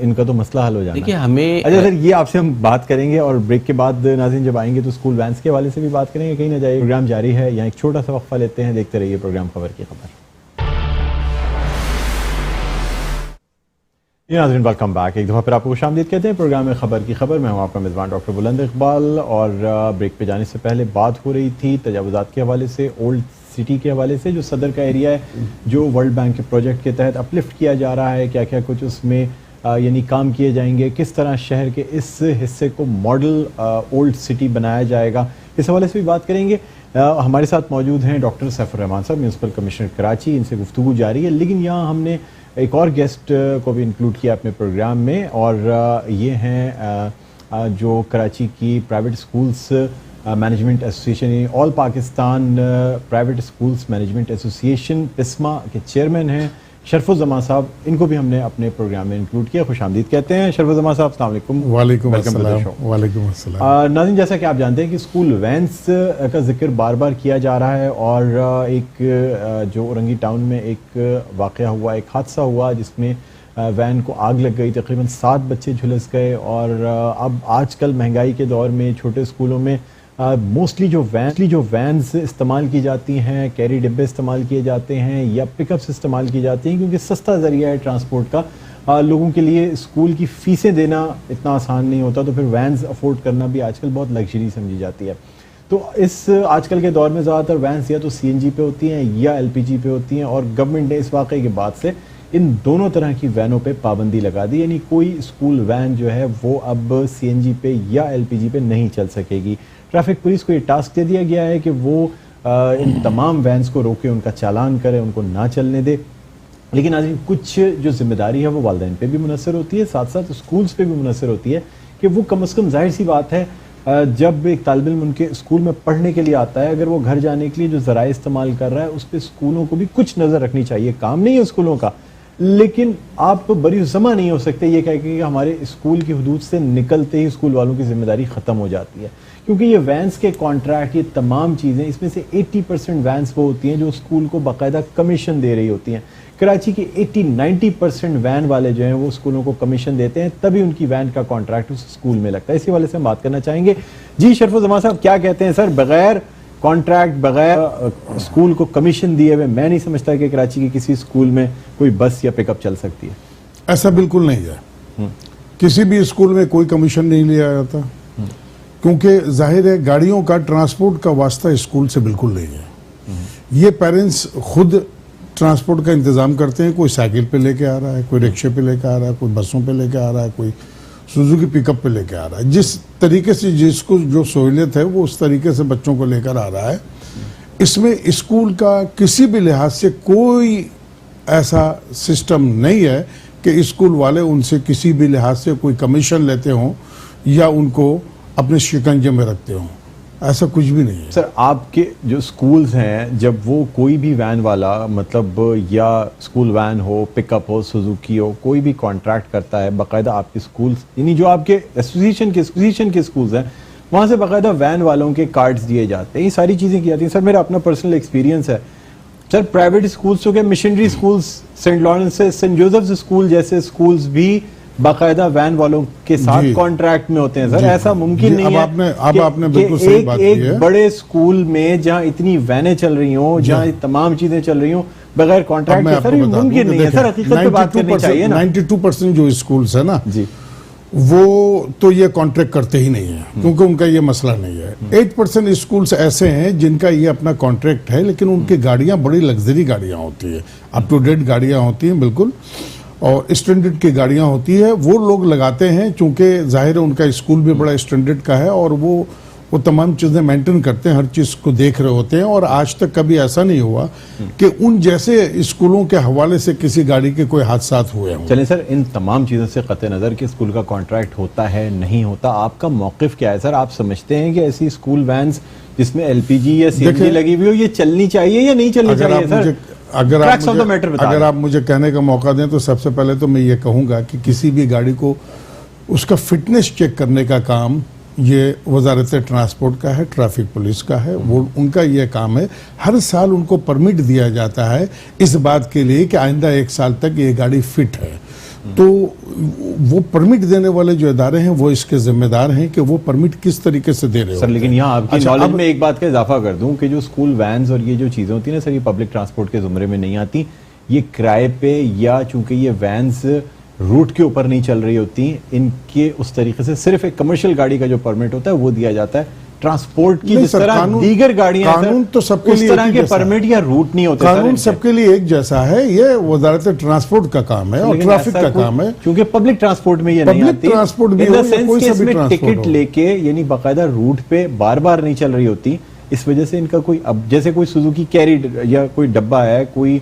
ان کا تو مسئلہ حل ہو جانا. دیکھیے ہمیں اچھا سر یہ آپ سے ہم بات کریں گے اور بریک کے بعد ناظرین جب آئیں گے تو اسکول وینس کے حوالے سے بھی بات کریں گے. کہیں نہ جائے, پروگرام جاری ہے, یہاں ایک چھوٹا سا وقفہ لیتے ہیں, دیکھتے رہیے پروگرام خبر کی خبر. ناظرین ویلکم بیک, ایک دفعہ پھر آپ کو خوش آمدید کہتے ہیں پروگرام میں خبر کی خبر. میں ہوں آپ کا میزبان ڈاکٹر بلند اقبال. اور بریک پہ جانے سے پہلے بات ہو رہی تھی تجاوزات کے حوالے سے, اولڈ سٹی کے حوالے سے, جو صدر کا ایریا ہے جو ورلڈ بینک کے پروجیکٹ کے تحت اپلفٹ کیا جا رہا ہے, کیا کیا کچھ اس میں یعنی کام کیے جائیں گے, کس طرح شہر کے اس حصے کو ماڈل اولڈ سٹی بنایا جائے گا, اس حوالے سے بھی بات کریں گے. ہمارے ساتھ موجود ہیں ڈاکٹر سیف الرحمان صاحب, میونسپل کمشنر کراچی, ان سے گفتگو جاری ہے. لیکن یہاں ہم نے ایک اور گیسٹ کو بھی انکلوڈ کیا اپنے پروگرام میں, اور یہ ہیں جو کراچی کی private schools management association, all Pakistan private schools management association PASMA کے چیئرمین ہیں شرف الزمان صاحب. ان کو بھی ہم نے اپنے پروگرام میں انکلوڈ کیا. خوش آمدید کہتے ہیں شرف الزمان صاحب. السلام علیکم. وعلیکم السلام. وعلیکم السلام. ناظرین جیسا کہ آپ جانتے ہیں کہ اسکول وینس کا ذکر بار بار کیا جا رہا ہے, اور ایک جو اورنگی ٹاؤن میں ایک واقعہ ہوا, ایک حادثہ ہوا جس میں وین کو آگ لگ گئی, تقریباً 7 بچے جھلس گئے. اور اب آج کل مہنگائی کے دور میں چھوٹے اسکولوں میں موسٹلی جو وینز استعمال کی جاتی ہیں, کیری ڈبے استعمال کیے جاتے ہیں یا پک اپس استعمال کی جاتی ہیں, کیونکہ سستا ذریعہ ہے ٹرانسپورٹ کا. لوگوں کے لیے اسکول کی فیسیں دینا اتنا آسان نہیں ہوتا, تو پھر وینز افورڈ کرنا بھی آج کل بہت لگژری سمجھی جاتی ہے. تو اس آج کل کے دور میں زیادہ تر وینز یا تو سی این جی پہ ہوتی ہیں یا ایل پی جی پہ ہوتی ہیں, اور گورنمنٹ نے اس واقعے کے بعد سے ان دونوں طرح کی وینوں پہ پابندی لگا دی. یعنی کوئی اسکول وین جو ہے وہ اب سی این جی پہ یا ایل پی جی پہ نہیں چل سکے گی. ٹریفک پولیس کو یہ ٹاسک دے دیا گیا ہے کہ وہ ان تمام وینز کو روکے, ان کا چالان کرے, ان کو نہ چلنے دے. لیکن آج کچھ جو ذمہ داری ہے وہ والدین پہ بھی منحصر ہوتی ہے, ساتھ ساتھ اسکولز پہ بھی منحصر ہوتی ہے کہ وہ کم از کم, ظاہر سی بات ہے, جب ایک طالب علم ان کے اسکول میں پڑھنے کے لیے آتا ہے, اگر وہ گھر جانے کے لیے جو ذرائع استعمال کر رہا ہے اس پہ اسکولوں کو بھی کچھ نظر رکھنی چاہیے. کام نہیں ہے اسکولوں کا, لیکن آپ بری زماں نہیں ہو سکتے یہ کہہ کہ ہمارے اسکول کی حدود سے نکلتے ہی اسکول والوں کی ذمہ داری ختم ہو جاتی ہے. کیونکہ یہ وینس کے کانٹریکٹ, یہ تمام چیزیں, اس میں سے 80% وینس وہ ہوتی ہیں جو اسکول کو باقاعدہ کمیشن دے رہی ہوتی ہیں. کراچی کے 80-90% وین والے جو ہیں وہ اسکولوں کو کمیشن دیتے ہیں, تبھی ان کی وین کا کانٹریکٹ اس اسکول میں لگتا ہے. اسی والے سے ہم بات کرنا چاہیں گے. جی شرف الزمان صاحب, کیا کہتے ہیں سر, بغیر کانٹریکٹ, بغیر اسکول کو کمیشن دیے ہوئے میں نہیں سمجھتا کہ کراچی کے کسی اسکول میں کوئی بس یا پک اپ چل سکتی ہے. ایسا بالکل نہیں ہے. کسی بھی اسکول میں کوئی کمیشن نہیں لیا جاتا, کیونکہ ظاہر ہے گاڑیوں کا, ٹرانسپورٹ کا واسطہ اسکول سے بالکل نہیں ہے. یہ پیرنٹس خود ٹرانسپورٹ کا انتظام کرتے ہیں. کوئی سائیکل پہ لے کے آ رہا ہے, کوئی رکشے پہ لے کے آ رہا ہے, کوئی بسوں پہ لے کے آ رہا ہے, کوئی سوزوکی پک اپ پہ لے کے آ رہا ہے. جس طریقے سے جس کو جو سہولت ہے وہ اس طریقے سے بچوں کو لے کر آ رہا ہے. اس میں اسکول کا کسی بھی لحاظ سے کوئی ایسا سسٹم نہیں ہے کہ اسکول والے ان سے کسی بھی لحاظ سے کوئی کمیشن لیتے ہوں یا ان کو اپنے شکنجے میں رکھتے ہوں. ایسا کچھ بھی نہیں ہے. سر آپ کے جو اسکولز ہیں, جب وہ کوئی بھی وین والا, مطلب یا اسکول وین ہو, پک اپ ہو, سوزوکی ہو, کوئی بھی کانٹریکٹ کرتا ہے باقاعدہ آپ کے اسکولز, یعنی جو آپ کے ایسوسیشن کے اسکولز ہیں, وہاں سے باقاعدہ وین والوں کے کارڈز دیے جاتے ہیں, یہ ساری چیزیں کی جاتی ہیں. سر میرا اپنا پرسنل ایکسپیرینس ہے سر, پرائیویٹ اسکولز جو کہ missionary schools, saint Lawrence, saint Joseph's school جیسے اسکولز بھی باقاعدہ وین والوں کے ساتھ کانٹریکٹ میں ہوتے ہیں. سر ایسا ممکن نہیں ہے کہ ایک بڑے اسکول میں جہاں اتنی وینیں چل رہی ہوں, جہاں تمام چیزیں چل رہی ہوں, بغیر کانٹریکٹ کے. سر ممکن نہیں ہے. سر حقیقت پہ بات کرنی چاہیے نا. 92% جو اسکولز ہیں نا, جی, وہ تو یہ کانٹریکٹ کرتے ہی نہیں ہیں, کیونکہ ان کا یہ مسئلہ نہیں ہے. 8% اسکولز ایسے ہیں جن کا یہ اپنا کانٹریکٹ ہے, لیکن ان کی گاڑیاں بڑی لگژری گاڑیاں ہوتی ہیں, اپ ٹو ڈیٹ گاڑیاں ہوتی ہیں بالکل, اور اسٹینڈرڈ کی گاڑیاں ہوتی ہے. وہ لوگ لگاتے ہیں چونکہ ظاہر ہے ان کا اسکول بھی بڑا اسٹینڈرڈ کا ہے, اور وہ تمام چیزیں مینٹین کرتے ہیں, ہر چیز کو دیکھ رہے ہوتے ہیں. اور آج تک کبھی ایسا نہیں ہوا کہ ان جیسے اسکولوں کے حوالے سے کسی گاڑی کے کوئی حادثات ہوئے ہوں. چلیں سر, ان تمام چیزوں سے قطع نظر کہ اسکول کا کانٹریکٹ ہوتا ہے نہیں ہوتا, آپ کا موقف کیا ہے سر؟ آپ سمجھتے ہیں کہ ایسی اسکول وینز جس میں ایل پی جی یا سی این جی لگی ہوئی ہو, یہ چلنی چاہیے یا نہیں چلنی چاہیے سر؟ اگر آپ مجھے کہنے کا موقع دیں تو سب سے پہلے تو میں یہ کہوں گا کہ کسی بھی گاڑی کو اس کا فٹنس چیک کرنے کا کام یہ وزارت ٹرانسپورٹ کا ہے, ٹریفک پولیس کا ہے, وہ ان کا یہ کام ہے. ہر سال ان کو پرمٹ دیا جاتا ہے اس بات کے لیے کہ آئندہ 1 سال تک یہ گاڑی فٹ ہے. تو وہ پرمٹ دینے والے جو ادارے ہیں وہ اس کے ذمہ دار ہیں کہ وہ پرمٹ کس طریقے سے دے رہے سر ہو. لیکن یہاں آپ کی نالج میں ایک بات کا اضافہ کر دوں کہ جو اسکول وینز اور یہ جو چیزیں ہوتی ہیں نا سر، یہ پبلک ٹرانسپورٹ کے زمرے میں نہیں آتی. یہ کرائے پہ یا چونکہ یہ وینز روٹ کے اوپر نہیں چل رہی ہوتی، ان کے اس طریقے سے صرف ایک کمرشل گاڑی کا جو پرمٹ ہوتا ہے وہ دیا جاتا ہے. ٹرانسپورٹ کی جس طرح دیگر گاڑیاں قانون تو سب کے اس لیے طرح کے پرمٹ یا روٹ نہیں ہوتے. قانون سب کے لیے ایک جیسا ہے. یہ وزارت ٹرانسپورٹ کا کام ہے اور ٹریفک کا کام ہے. کیونکہ پبلک ٹرانسپورٹ میں یہ نہیں آتی. پبلک ٹرانسپورٹ بھی اس میں ٹکٹ لے کے یعنی باقاعدہ روٹ پہ بار بار نہیں چل رہی ہوتی. اس وجہ سے ان کا کوئی اب جیسے کوئی سوزوکی کیری یا کوئی ڈبہ ہے، کوئی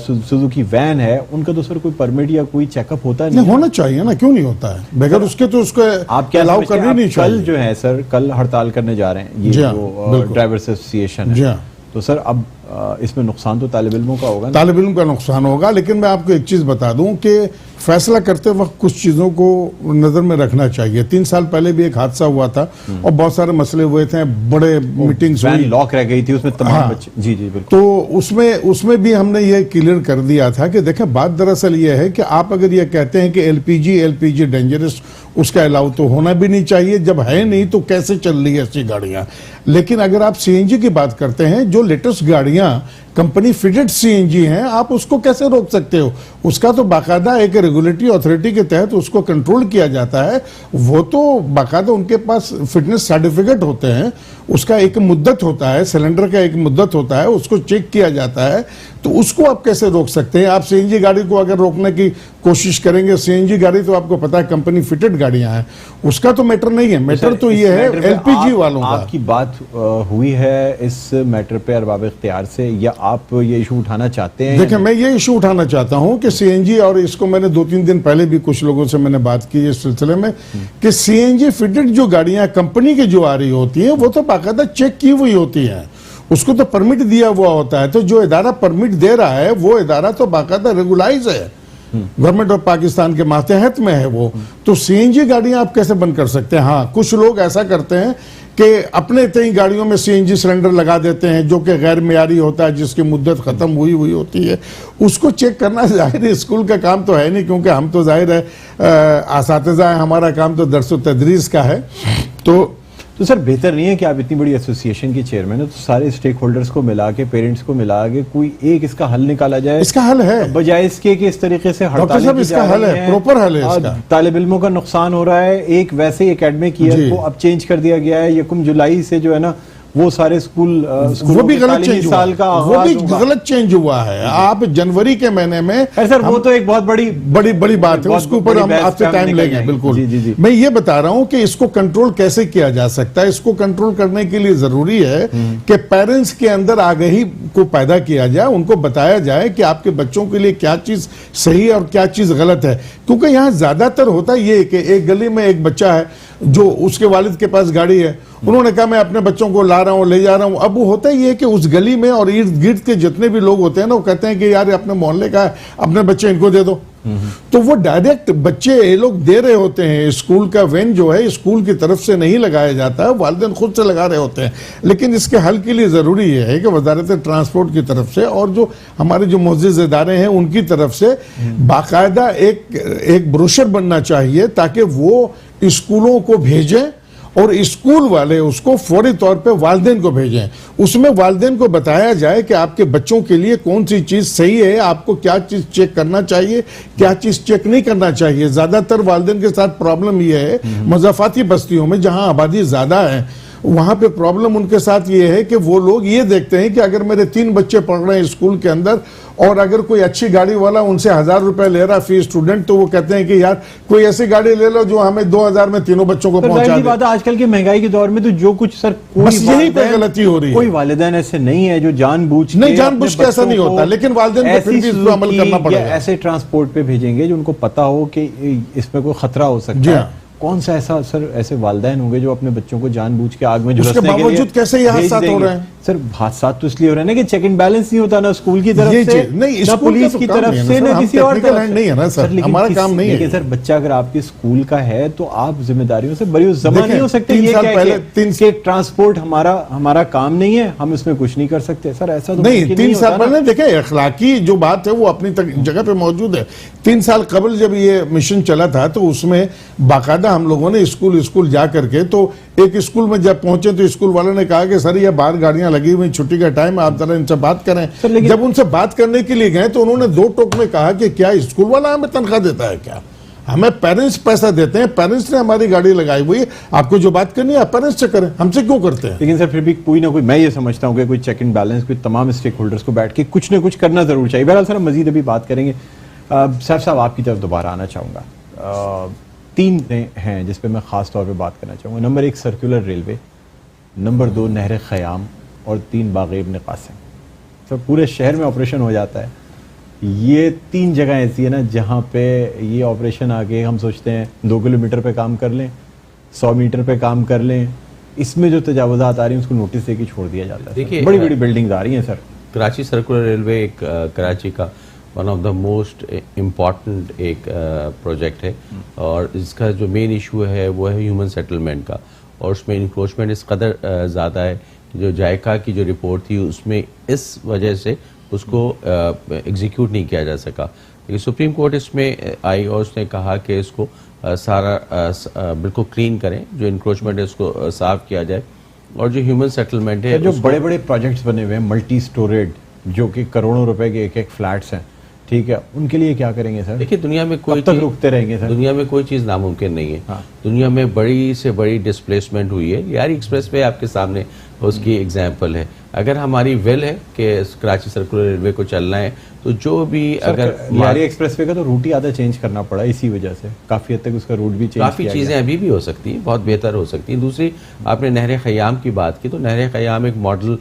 سوزوکی وین ہے، ان کا تو سر کوئی پرمٹ یا کوئی چیک اپ ہوتا نہیں. ہونا چاہیے نا، کیوں نہیں ہوتا ہے؟ بغیر اس کے تو اس کو آپ کیا الاؤ کرنی نہیں چاہیے. کل جو ہے سر، کل ہڑتال کرنے جا رہے ہیں یہ جو ڈرائیورز ایسوسی ایشن ہے، تو سر اب اس میں نقصان تو طالب علموں کا ہوگا. طالب علم کا نقصان ہوگا، لیکن میں آپ کو ایک چیز بتا دوں کہ فیصلہ کرتے وقت کچھ چیزوں کو نظر میں رکھنا چاہیے. 3 سال پہلے بھی ایک حادثہ ہوا تھا اور بہت سارے مسئلے ہوئے تھے، بڑے میٹنگز ہوئی، لاک رہ گئی تھی اس میں تمام بچے. جی جی بالکل. تو اس میں بھی ہم نے یہ کلیئر کر دیا تھا کہ دیکھیں بات دراصل یہ ہے کہ آپ اگر یہ کہتے ہیں کہ ایل پی جی ڈینجرس، اس کا الاؤ تو ہونا بھی نہیں چاہیے. جب ہے نہیں تو کیسے چل رہی ہے ایسی گاڑیاں؟ لیکن اگر آپ سی این جی کی بات کرتے ہیں، جو لیٹسٹ گاڑیاں کمپنی فٹڈ سی این جی ہیں، آپ اس کو کیسے روک سکتے ہو؟ اس کا تو باقاعدہ ایک ریگولیٹری اتھارٹی کے تحت اس کو کنٹرول کیا جاتا ہے. وہ تو باقاعدہ ان کے پاس فٹنس سرٹیفکیٹ ہوتے ہیں، اس کا ایک مدت ہوتا ہے، سلنڈر کا ایک مدت ہوتا ہے، اس کو چیک کیا جاتا ہے. تو اس کو آپ کیسے روک سکتے ہیں؟ آپ سی این جی گاڑی کو اگر روکنے کی کوشش کریں گے، سی این جی گاڑی تو آپ کو پتا ہے کمپنی فٹڈ گاڑیاں ہیں، اس کا تو میٹر نہیں ہے. میٹر تو یہ ہے ایل پی جی والوں کا. آپ کی بات ہوئی ہے اس میٹر پہ ارباب اختیار سے، یا آپ یہ ایشو اٹھانا چاہتے ہیں؟ دیکھیں میں یہ ایشو اٹھانا چاہتا ہوں کہ سی این جی، اور اس کو میں نے 2-3 دن پہلے بھی کچھ لوگوں سے میں نے بات کی اس سلسلے میں، کہ سی این جی فٹڈ جو گاڑیاں کمپنی کی جو آ رئی ہوتی ہیں وہ تو باقاعدہ چیک کی ہوئی ہوتی ہیں، اس کو تو پرمٹ دیا ہوا ہوتا ہے. تو جو ادارہ پرمٹ دے رہا ہے وہ ادارہ تو باقاعدہ ریگولائز ہے، گورنمنٹ آف پاکستان کے ماتحت میں ہے وہ. تو سی این جی گاڑیاں آپ کیسے بند کر سکتے ہیں؟ ہاں کچھ لوگ ایسا کرتے ہیں کہ اپنے تئیں گاڑیوں میں سی این جی سلنڈر لگا دیتے ہیں جو کہ غیر معیاری ہوتا ہے، جس کی مدت ختم ہوئی ہوتی ہے. اس کو چیک کرنا ظاہر ہے اسکول کا کام تو ہے نہیں، کیونکہ ہم تو ظاہر ہے اساتذہ ہیں، ہمارا کام تو درس و تدریس کا ہے. تو سر بہتر نہیں ہے کہ آپ اتنی بڑی ایسوسی ایشن کے چیئرمین ہیں، تو سارے اسٹیک ہولڈرز کو ملا کے، پیرنٹس کو ملا کے کوئی ایک اس کا حل نکالا جائے؟ اس کا حل ہے، بجائے اس کے کہ اس طریقے سے ڈاکٹر صاحب اس کا حل ہے، پروپر حل ہے اس کا. طالب علموں کا نقصان ہو رہا ہے. ایک ویسے اکیڈمک ایئر کو اب چینج کر دیا گیا ہے، 1 جولائی سے جو ہے نا وہ سارے وہ بھی غلط چینج ہوا، وہ بھی غلط چینج ہوا ہے. آپ جنوری کے مہینے میں سر وہ تو ایک بہت بڑی بات ہے، اس کے اوپر ہم آپ سے ٹائم لیں گے. بالکل میں یہ بتا رہا ہوں کہ اس کو کنٹرول کیسے کیا جا سکتا ہے. اس کو کنٹرول کرنے کے لیے ضروری ہے کہ پیرنٹس کے اندر آگہی کو پیدا کیا جائے، ان کو بتایا جائے کہ آپ کے بچوں کے لیے کیا چیز صحیح ہے اور کیا چیز غلط ہے. کیونکہ یہاں زیادہ تر ہوتا یہ کہ ایک گلی میں ایک بچہ ہے جو اس کے والد کے پاس گاڑی ہے، انہوں نے کہا میں اپنے بچوں کو لا رہا ہوں، لے جا رہا ہوں. اب وہ ہوتا ہی ہے کہ اس گلی میں اور ارد گرد کے جتنے بھی لوگ ہوتے ہیں نا، وہ کہتے ہیں کہ یار اپنے محلے کا ہے، اپنے بچے ان کو دے دو. تو وہ ڈائریکٹ بچے یہ لوگ دے رہے ہوتے ہیں. اسکول کا وین جو ہے اسکول کی طرف سے نہیں لگایا جاتا ہے، والدین خود سے لگا رہے ہوتے ہیں. لیکن اس کے حل کے لیے ضروری یہ ہے کہ وزارت ٹرانسپورٹ کی طرف سے اور جو ہمارے جو معزز ادارے ہیں ان کی طرف سے باقاعدہ ایک بروشر بننا چاہیے، تاکہ وہ اسکولوں کو بھیجیں اور اسکول والے اس کو فوری طور پہ والدین کو بھیجیں. اس میں والدین کو بتایا جائے کہ آپ کے بچوں کے لیے کون سی چیز صحیح ہے، آپ کو کیا چیز چیک کرنا چاہیے، کیا چیز چیک نہیں کرنا چاہیے. زیادہ تر والدین کے ساتھ پرابلم یہ ہے مضافاتی بستیوں میں جہاں آبادی زیادہ ہے، وہاں پہ پرابلم ان کے ساتھ یہ ہے کہ وہ لوگ یہ دیکھتے ہیں کہ اگر میرے 3 بچے پڑھ رہے ہیں اسکول کے اندر اور اگر کوئی اچھی گاڑی والا ان سے 1000 روپے لے رہا فی اسٹوڈنٹ، تو وہ کہتے ہیں کہ یار کوئی ایسی گاڑی لے لو جو ہمیں 2000 میں تینوں بچوں کو پہنچا دے. بات آج کل کے مہنگائی کے دور میں تو جو کچھ سر بس یہی پہ غلطی ہو رہی ہے. کوئی والدین ایسے نہیں ہے جو جان بوجھ کے ایسا نہیں ہوتا، لیکن والدین کو پھر بھی اس پر عمل کرنا پڑے گا. ایسے ٹرانسپورٹ پہ بھیجیں گے جو ان کو پتا ہو کہ اس میں کوئی خطرہ ہو سکتا ہے. کون سا ایسا سر ایسے والدین ہوں گے جو اپنے بچوں کو جان بوجھ کے آگ میں اس کے جھلسنے کے لیے باوجود کیسے یہ حادثات ہو رہے ہیں؟ سر حادثات تو اس لیے ہو رہے ہیں نا کہ چیک اینڈ بیلنس نہیں ہوتا نا اسکول کی طرف یہ سے چیز نہیں، نہ اسکول پولیس کا کی تو کام طرف نہیں ہے سے نا نہ سر، کسی ہم اور technical hand نہیں ہے نا سر، لیکن ہمارا کام نہیں ہے۔ لیکن سر بچہ اگر آپ کے اسکول کا ہے تو آپ ذمہ داریوں سے بری زبان نہیں ہو سکتے. 3 یہ سال کیا پہلے کہ ٹرانسپورٹ ہمارا کام نہیں ہے، ہم اس میں کچھ نہیں کر سکتے. سر ایسا تو نہیں، 3 سال پہلے دیکھیں اخلاقی جو بات ہے وہ اپنی جگہ پہ موجود ہے. 3 سال قبل جب یہ مشن چلا تھا تو اس میں باقاعدہ ہم لوگوں نے اسکول جا کر کے، تو ایک اسکول میں جب پہنچے تو اسکول والوں نے کہا کہ سر یہ باہر گاڑیاں لگی ہوئی، چھٹی کا ٹائم، آپ ذرا ان سے بات کریں. جب ان سے بات کرنے کے لیے گئے تو انہوں نے 2 ٹوک میں کہا کہ کیا اسکول والا ہمیں تنخواہ دیتا ہے کیا؟ ہمیں پیرنٹس پیسہ دیتے ہیں، پیرنٹس نے ہماری گاڑی لگائی ہوئی ہے، آپ کو جو بات کرنی ہے آپ پیرنٹس سے کریں، ہم سے کیوں کرتے ہیں؟ لیکن سر پھر بھی کوئی نہ کوئی، میں یہ سمجھتا ہوں کہ کوئی چیک اینڈ بیلنس، کوئی تمام اسٹیک ہولڈرز کو بیٹھ کے کچھ نہ کچھ کرنا ضرور چاہیے. بہرحال سر ہم مزید ابھی بات کریں گے. سیف صاحب آپ کی طرف دوبارہ آنا چاہوں گا. 3 ہیں جس پہ میں خاص طور پہ بات کرنا چاہوں گا. نمبر 1 سرکولر ریلوے، نمبر 2 نہر خیام، اور 3 باغ ابن قاسم. سر پورے شہر میں آپریشن ہو جاتا ہے. یہ 3 جگہ ایسی ہے نا جہاں پہ یہ آپریشن آگے ہم سوچتے ہیں 2 کلومیٹر پہ کام کر لیں، 100 میٹر پہ کام کر لیں. اس میں جو تجاوزات آ رہی ہیں اس کو نوٹس دے کے چھوڑ دیا جاتا ہے. دیکھیے بڑی بڑی بلڈنگز آ رہی ہیں سر. کراچی سرکولر ریلوے ایک کراچی کا one of the most important ایک پروجیکٹ ہے، اور اس کا جو مین ایشو ہے وہ ہے ہیومن سیٹلمنٹ کا، اور اس میں انکروچمنٹ اس قدر زیادہ ہے کہ جو جائکا کی جو رپورٹ تھی اس میں اس وجہ سے اس کو ایگزیکیوٹ نہیں کیا جا سکا. لیکن سپریم کورٹ اس میں آئی اور اس نے کہا کہ اس کو سارا بالکل کلین کریں، جو انکروچمنٹ ہے اس کو صاف کیا جائے، اور جو ہیومن سیٹلمنٹ ہے جو بڑے بڑے پروجیکٹس بنے ہوئے ہیں ملٹی سٹوریڈ جو کہ کروڑوں روپے کے ایک فلیٹس ہیں، ٹھیک ہے، ان کے لیے کیا کریں گے سر؟ دیکھیے دنیا میں کوئی تک رکتے رہیں گے سر؟ دنیا میں کوئی چیز ناممکن نہیں ہے. دنیا میں بڑی سے بڑی ڈسپلیسمنٹ ہوئی ہے. یاری ایکسپریس وے آپ کے سامنے اس کی ایگزامپل ہے. اگر ہماری ول ہے کہ کراچی سرکولر ریلوے کو چلنا ہے تو جو بھی اگر یاری ایکسپریس وے کا تو روٹ ہی آدھا چینج کرنا پڑا اسی وجہ سے، کافی حد تک اس کا روٹ بھی چینج کافی چیزیں ابھی بھی ہو سکتی ہیں، بہت بہتر ہو سکتی ہیں. دوسری آپ نے نہر خیام کی بات کی، تو نہر خیام ایک ماڈل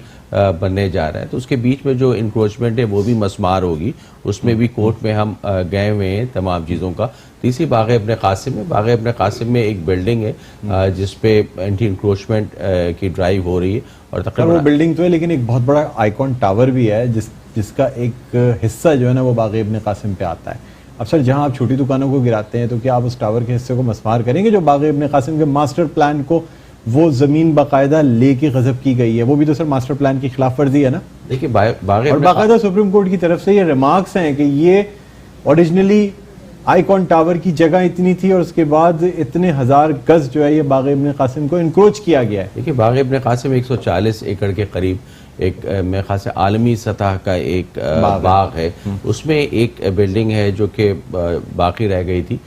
بننے جا رہا ہے، تو اس کے بیچ میں جو انکروچمنٹ ہے وہ بھی مسمار ہوگی. اس میں بھی کورٹ میں ہم گئے ہوئے ہیں تمام چیزوں کا. تیسری باغ ابن قاسم ہے. باغ ابن قاسم میں ایک بلڈنگ ہے جس پہ اینٹی انکروچمنٹ کی ڈرائیو ہو رہی ہے، اور تقریباً وہ بلڈنگ تو ہے لیکن ایک بہت بڑا آئیکن ٹاور بھی ہے جس کا ایک حصہ جو ہے نا وہ باغ ابن قاسم پہ آتا ہے. اب سر جہاں آپ چھوٹی دکانوں کو گراتے ہیں تو کیا آپ اس ٹاور کے حصے کو مسمار کریں گے جو باغ ابن قاسم کے ماسٹر پلان کو وہ زمین باقاعدہ لے کے غصب کی گئی ہے؟ وہ بھی تو سر ماسٹر پلان کی خلاف ورزی ہے نا. دیکھیے باغ اور باقاعدہ سپریم کورٹ کی طرف سے یہ ریمارکس ہیں کہ یہ اوریجنلی آئیکن ٹاور کی جگہ اتنی تھی اور اس کے بعد اتنے 1000 گز جو ہے یہ باغ ابن قاسم کو انکروچ کیا گیا ہے. دیکھیے باغ ابن قاسم 140 ایکڑ کے قریب ایک میرے خیال سے عالمی سطح کا ایک باغ ہے. اس میں ایک بلڈنگ ہے جو کہ باقی رہ گئی تھی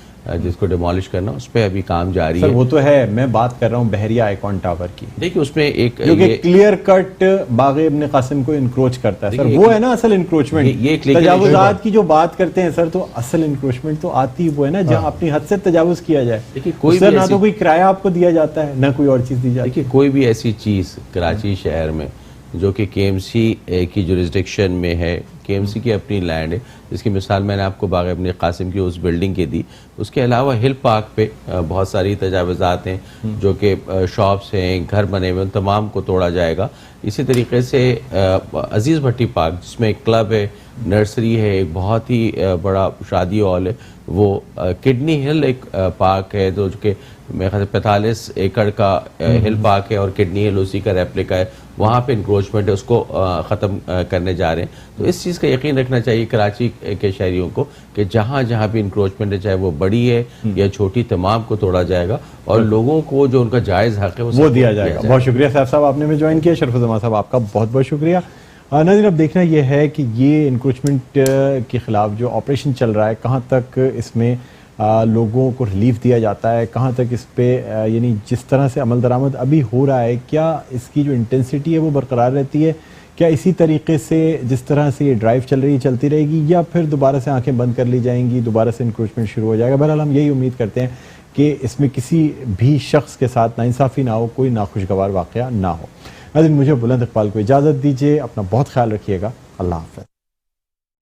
جس کو ڈیمالش کرنا، اس پہ ابھی کام جاری ہے. وہ تو ہے، میں بات کر رہا ہوں بحریہ آئیکن ٹاور کی. دیکھیے اس میں ایک جو کہ کلیئر کٹ باغ ابن قاسم کو انکروچ کرتا ہے. سر وہ ہے نا اصل انکروچمنٹ. تجاوزات کی جو بات کرتے ہیں سر، تو اصل انکروچمنٹ تو آتی وہ ہے نا جہاں اپنی حد سے تجاوز کیا جائے. سر نہ تو کوئی کرایہ آپ کو دیا جاتا ہے نہ کوئی اور چیز دی جاتی ہے. دیکھیے کوئی بھی ایسی چیز کراچی شہر میں جو کہ کے ایم سی کی جورسڈکشن میں ہے، کے ایم سی کی اپنی لینڈ ہے، جس کی مثال میں نے آپ کو باغ ابن قاسم کی اس بلڈنگ کی دی. اس کے علاوہ ہل پارک پہ بہت ساری تجاوزات ہیں جو کہ شاپس ہیں، گھر بنے ہوئے، ان تمام کو توڑا جائے گا. اسی طریقے سے عزیز بھٹی پارک جس میں ایک کلب ہے، نرسری ہے، ایک بہت ہی بڑا شادی ہال ہے، وہ کڈنی ہل ایک پارک ہے جو کہ میرے خیال سے 45 ایکڑ کا ہل پارک ہے، اور کڈنی ہل اسی کا ریپلیکا ہے. وہاں پہ انکروچمنٹ ہے، اس کو ختم کرنے جا رہے ہیں. تو اس چیز کا یقین رکھنا چاہیے کراچی کے شہریوں کو کہ جہاں جہاں بھی انکروچمنٹ ہے، چاہے وہ بڑی ہے یا چھوٹی، تمام کو توڑا جائے گا اور لوگوں کو جو ان کا جائز حق ہے وہ دیا جائے گا. بہت شکریہ صاحب صاحب، آپ نے ہمیں جوائن کیا. شرف الزمان صاحب آپ کا بہت بہت شکریہ. ناظرین اب دیکھنا یہ ہے کہ یہ انکروچمنٹ کے خلاف جو آپریشن چل رہا ہے کہاں تک اس میں لوگوں کو ریلیف دیا جاتا ہے، کہاں تک اس پہ یعنی جس طرح سے عمل درآمد ابھی ہو رہا ہے کیا اس کی جو انٹینسٹی ہے وہ برقرار رہتی ہے، کیا اسی طریقے سے جس طرح سے یہ ڈرائیو چل رہی ہے چلتی رہے گی، یا پھر دوبارہ سے آنکھیں بند کر لی جائیں گی، دوبارہ سے انکروچمنٹ شروع ہو جائے گا. بہرحال ہم یہی امید کرتے ہیں کہ اس میں کسی بھی شخص کے ساتھ ناانصافی نہ ہو، کوئی ناخوشگوار واقعہ نہ ہو. ناظرین مجھے بلند اقبال کو اجازت دیجیے، اپنا بہت خیال رکھیے گا. اللہ حافظ.